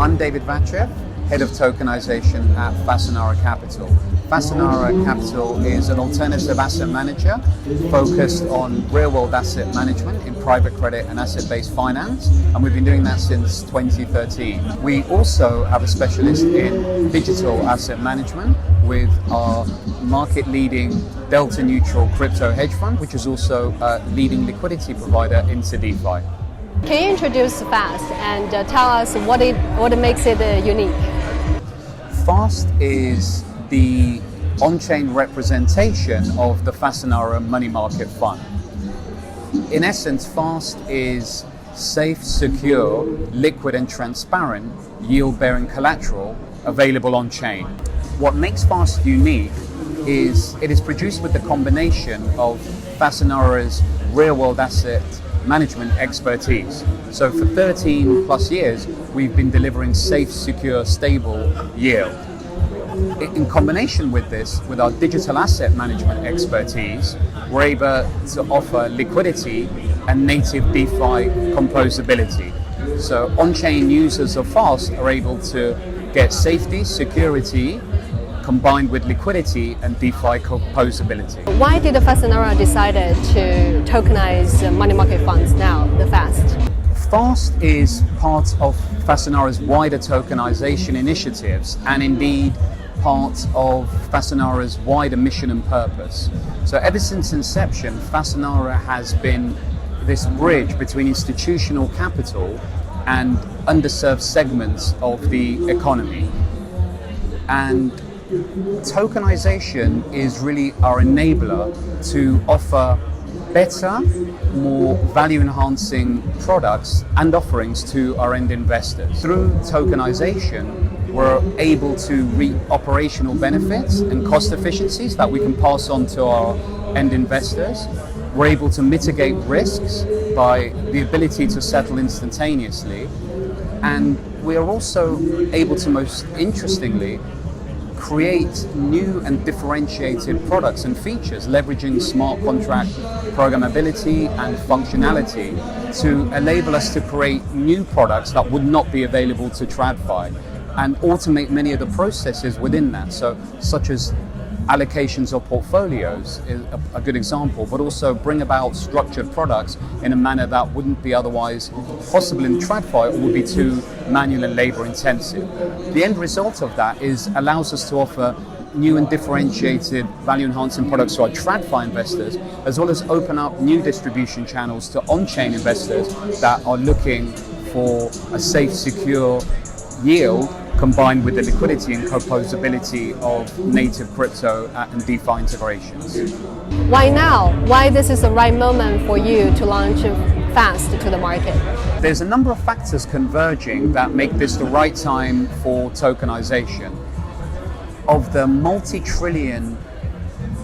I'm David Vachev, Head of Tokenization at Fasanara Capital. Fasanara Capital is an alternative asset manager focused on real-world asset management in private credit and asset-based finance, and we've been doing that since 2013. We also have a specialist in digital asset management with our market-leading delta-neutral crypto hedge fund, which is also a leading liquidity provider into DeFi. Can you introduce FAST and tell us what makes it unique? FAST is the on-chain representation of the Fasanara money market fund. In essence, FAST is safe, secure, liquid and transparent yield-bearing collateral available on-chain. What makes FAST unique is it is produced with the combination of Fasanara's real-world asset management expertise. So for 13 plus years, we've been delivering safe, secure, stable yield. In combination with this, with our digital asset management expertise, we're able to offer liquidity and native DeFi composability. So on-chain users of FAST are able to get safety, security, combined with liquidity and DeFi composability. Why did Fasanara decided to tokenize money market funds now, the FAST? FAST is part of Fasanara's wider tokenization initiatives and indeed part of Fasanara's wider mission and purpose. So ever since inception, Fasanara has been this bridge between institutional capital and underserved segments of the economy. And tokenization is really our enabler to offer better, more value-enhancing products and offerings to our end investors. Through tokenization, we're able to reap operational benefits and cost efficiencies that we can pass on to our end investors. We're able to mitigate risks by the ability to settle instantaneously. And we are also able to, most interestingly, create new and differentiated products and features leveraging smart contract programmability and functionality to enable us to create new products that would not be available to TradFi and automate many of the processes within that. So, such as allocations of portfolios is a good example, but also bring about structured products in a manner that wouldn't be otherwise possible in TradFi or would be too manual and labor intensive. The end result of that is allows us to offer new and differentiated value enhancing products to our TradFi investors, as well as open up new distribution channels to on-chain investors that are looking for a safe, secure yield combined with the liquidity and composability of native crypto and DeFi integrations. Why now? Why this is the right moment for you to launch FAST to the market? There's a number of factors converging that make this the right time for tokenization. Of the multi-trillion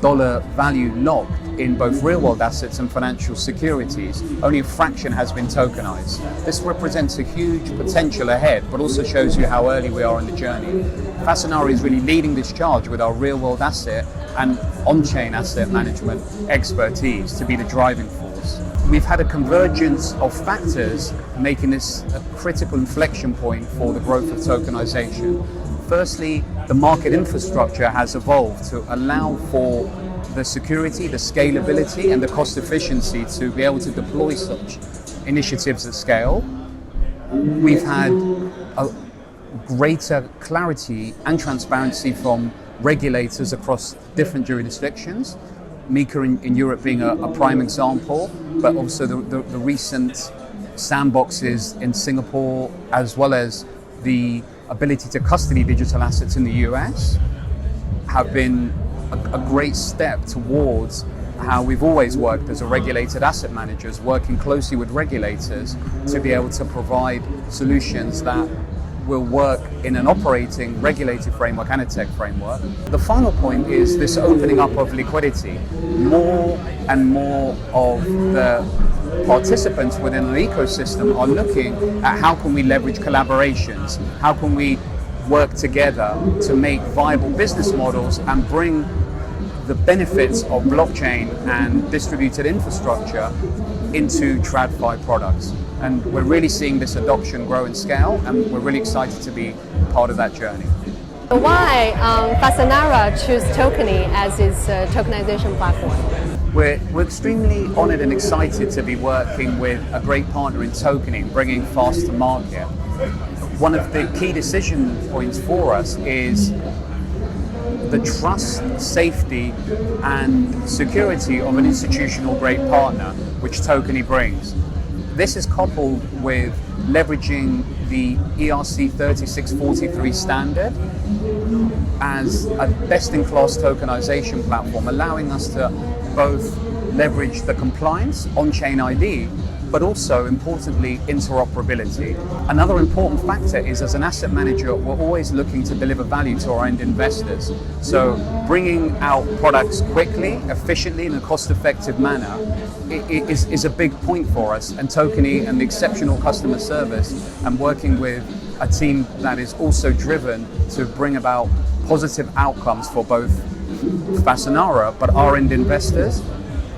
dollar value locked in both real-world assets and financial securities, only a fraction has been tokenized. This represents a huge potential ahead, but also shows you how early we are in the journey. Fasanara is really leading this charge with our real-world asset and on-chain asset management expertise to be the driving force. We've had a convergence of factors making this a critical inflection point for the growth of tokenization. Firstly, the market infrastructure has evolved to allow for the security, the scalability, and the cost efficiency to be able to deploy such initiatives at scale. We've had a greater clarity and transparency from regulators across different jurisdictions, MiCA in Europe being a prime example, but also the recent sandboxes in Singapore, as well as the ability to custody digital assets in the US, have been a great step towards how we've always worked as a regulated asset managers, working closely with regulators to be able to provide solutions that will work in an operating regulated framework and a tech framework. The final point is this opening up of liquidity. More and more of the participants within an ecosystem are looking at how can we leverage collaborations, how can we work together to make viable business models and bring the benefits of blockchain and distributed infrastructure into TradFi products. And we're really seeing this adoption grow and scale, and we're really excited to be part of that journey. Why Fasanara choose Tokeny as its tokenization platform? We're extremely honored and excited to be working with a great partner in Tokeny, bringing fast to market. One of the key decision points for us is the trust, safety, and security of an institutional grade partner, which Tokeny brings. This is coupled with leveraging the ERC 3643 standard as a best-in-class tokenization platform, allowing us to both leverage the compliance, on-chain ID, but also, importantly, interoperability. Another important factor is, as an asset manager, we're always looking to deliver value to our end investors. So bringing out products quickly, efficiently, in a cost-effective manner is a big point for us. And Tokeny and the exceptional customer service and working with a team that is also driven to bring about positive outcomes for both Fasanara, but our end investors,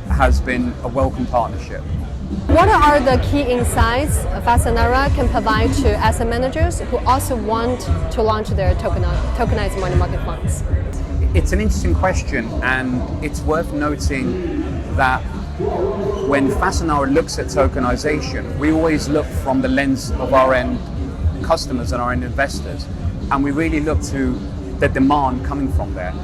has been a welcome partnership. What are the key insights Fasanara can provide to asset managers who also want to launch their tokenized money market funds? It's an interesting question, and it's worth noting that when Fasanara looks at tokenization, we always look from the lens of our end customers and our end investors, and we really look to the demand coming from there.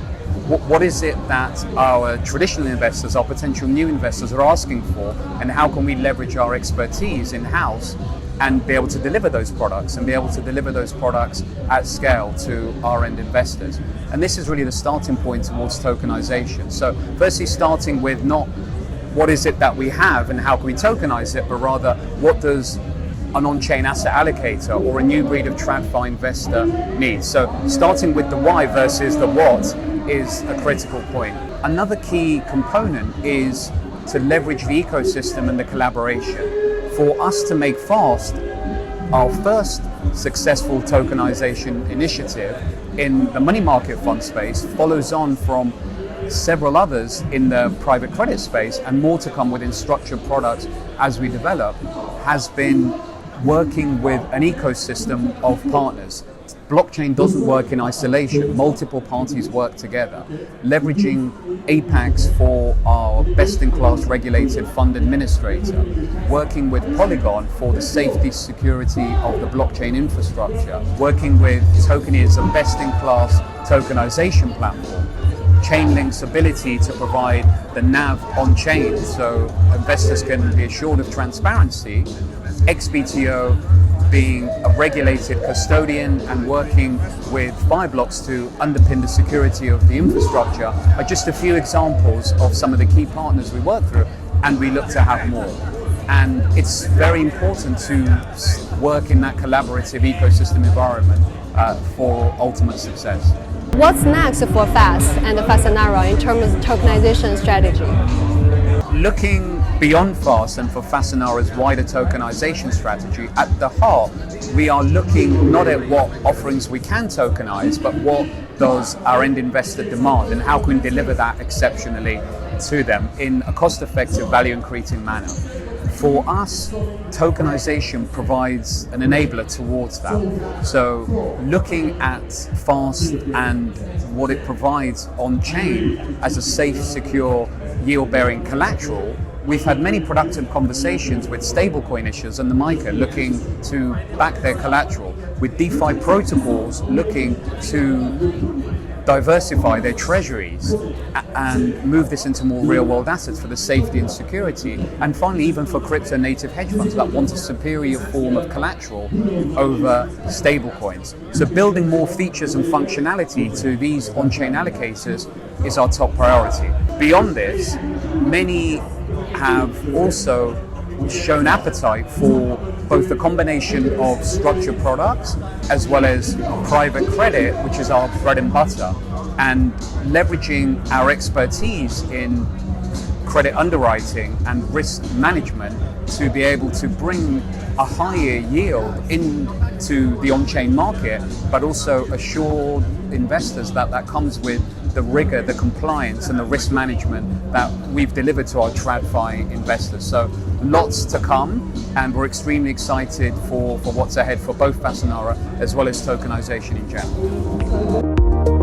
What is it that our traditional investors, our potential new investors are asking for, and how can we leverage our expertise in-house and be able to deliver those products at scale to our end investors? And this is really the starting point towards tokenization. So firstly, starting with not what is it that we have and how can we tokenize it, but rather what does an on-chain asset allocator or a new breed of TradFi investor need. So starting with the why versus the what is a critical point. Another key component is to leverage the ecosystem and the collaboration. For us to make Fast our first successful tokenization initiative in the money market fund space follows on from several others in the private credit space, and more to come within structured products as we develop, has been working with an ecosystem of partners. Blockchain doesn't work in isolation. Multiple parties work together. Leveraging Apex for our best-in-class regulated fund administrator. Working with Polygon for the safety, security of the blockchain infrastructure. Working with Tokeny as a best-in-class tokenization platform. Chainlink's ability to provide the NAV on-chain so investors can be assured of transparency. XBTO being a regulated custodian and working with Fireblocks to underpin the security of the infrastructure are just a few examples of some of the key partners we work through, and we look to have more. And it's very important to work in that collaborative ecosystem environment for ultimate success. What's next for FAST and Fasanara in terms of tokenization strategy? Looking beyond Fast and for Fasanara's wider tokenization strategy, at the heart, we are looking not at what offerings we can tokenize, but what does our end investor demand and how can we deliver that exceptionally to them in a cost-effective, value-increasing manner. For us, tokenization provides an enabler towards that. So looking at Fast and what it provides on-chain as a safe, secure, yield-bearing collateral, we've had many productive conversations with stablecoin issuers and the MiCA looking to back their collateral, with DeFi protocols looking to diversify their treasuries and move this into more real-world assets for the safety and security, and finally even for crypto-native hedge funds that want a superior form of collateral over stablecoins. So building more features and functionality to these on-chain allocators is our top priority. Beyond this, many have also shown appetite for both the combination of structured products as well as private credit, which is our bread and butter, and leveraging our expertise in credit underwriting and risk management to be able to bring a higher yield into the on-chain market, but also assure investors that that comes with the rigor, the compliance, and the risk management that we've delivered to our TradFi investors. So lots to come, and we're extremely excited for what's ahead for both Fasanara as well as tokenization in general.